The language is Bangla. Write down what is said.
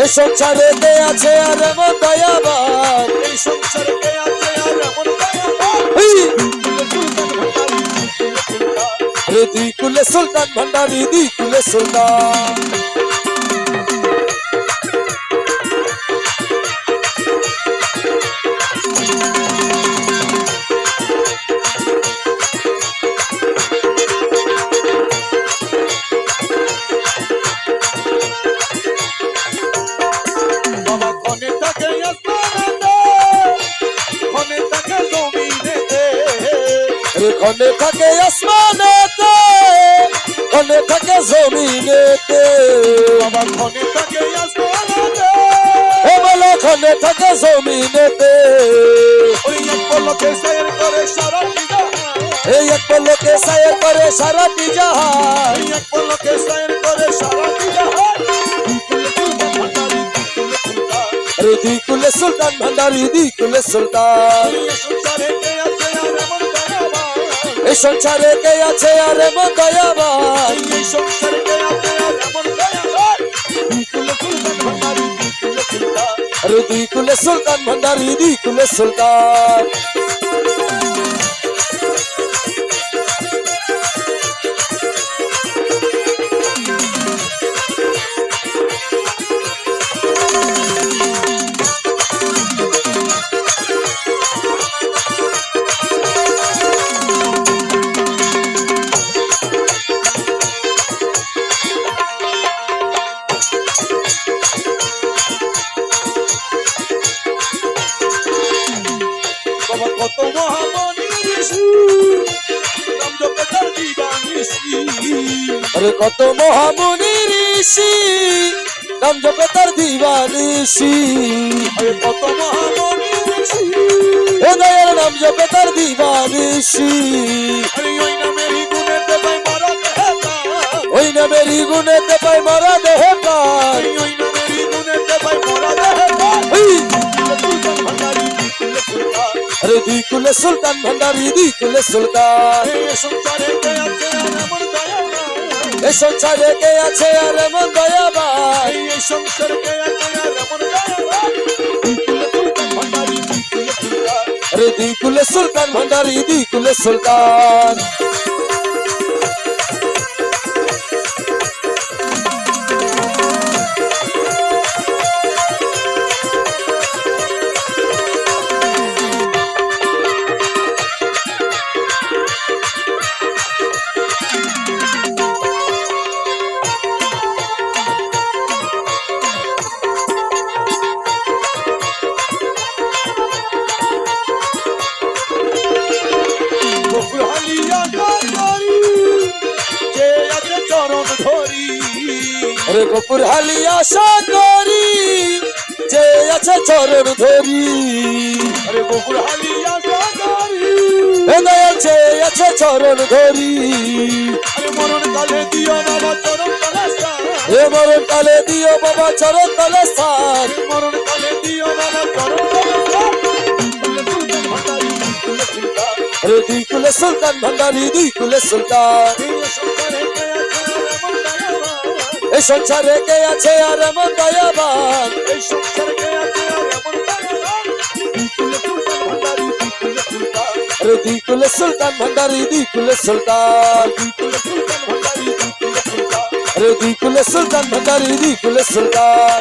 এই সংসারে কে আছে আর এমন দয়াবান, এই সংসারে কে আছে আর এমন দয়াবান, রে দুই কুলে সুলতান ভান্ডারি, দুই কুলে সুলতান। বাবা ক্ষণে থাকে আসমানেতে, ক্ষণে থাকে জমিনেতে, রে ক্ষণে থাকে আসমানেতে, ক্ষণে থাকে জমিনেতে, বাবা ক্ষণে থাকে আসমানেতে, হে বলো ক্ষণে থাকে জমিনেতে। ওই এক পলকে সৈর করে সারাটি জাহান, এই এক পলকে সায়ের করে সারাটি জাহান, এই এক পলকে সৈর করে সারাটি জাহান, রে দুই কুলে সুলতান ভান্ডারি, দুই কুলে সুলতান। এই সংসারে কে আছে আর এমন দয়াবান, এই সংসারে কে আছে আর এমন দয়াবান, এই সংসারে কে আছে আর এমন দয়াবান, দুই কুলে সুলতান ভান্ডারি, দুই কুলে সুলতান। রে দুই কুলে সুলতান ভান্ডারি, দুই কুলে সুলতান। আরে কত মহামুনি ঋষি নাম জপে তার দিবানিশি, আরে কত মহামনি ঋষি, এ দয়ার নাম জপে তার দিবানিশি। আরে ওই নামেরই গুণেতে পাই মারা দেহে প্রাণ, ওই নামেরই গুণেতে পাই মারা দেহে প্রাণ, ওই নামেরই গুণেতে পাই মারা দেহে প্রাণ। সুলতান ভান্ডারি, দুই কুলে সুলতান। আরে দুই কুলে সুলতান ভান্ডারি, দুই কুলে সুলতান। এই সংসারে কে আছে আর এমন দয়াবান, এই সংসারে কে আছে আর এমন দয়াবান, এই সংসারে কে আছে আর এমন দয়াবান, দুই কুলে সুলতান ভান্ডারি, দুই কুলে সুলতান। আরে দুই কুলে সুলতান ভান্ডারি, দুই কুলে সুলতান। গফুর হালিয়া গান্ধারী, যে আছে চরণ ধরি, আরে গোপুর হালি আশা করি, যে আছে চরণ ধরি, আরে গফুর হালিয়া গান্ধারী, এ দয়াল যে আছে চরণ ধরি। আরে মরণ কালে দিও বাবা চরণ তলে স্থান, এ মরণ কালে দিও বাবা চরণ তলে স্থান, মরণ কালে দিও বাবা চরণ তলে স্থান। দুই কুলে সুলতান ভান্ডারি, দুই কুলে সুলতান। রে দুই কুলে সুলতান ভান্ডারি, দুই কুলে সুলতান। এই সংসারে কে আছে আর এমন দয়াবান, এই সংসারে কে আছে আর এমন দয়াবান, এই সংসারে কে আছে আর এমন দয়াবান। রে দুই কুলে সুলতান ভান্ডারি, দুই কুলে সুলতান। রে দুই কুলে সুলতান ভান্ডারি, দুই কুলে সুলতান।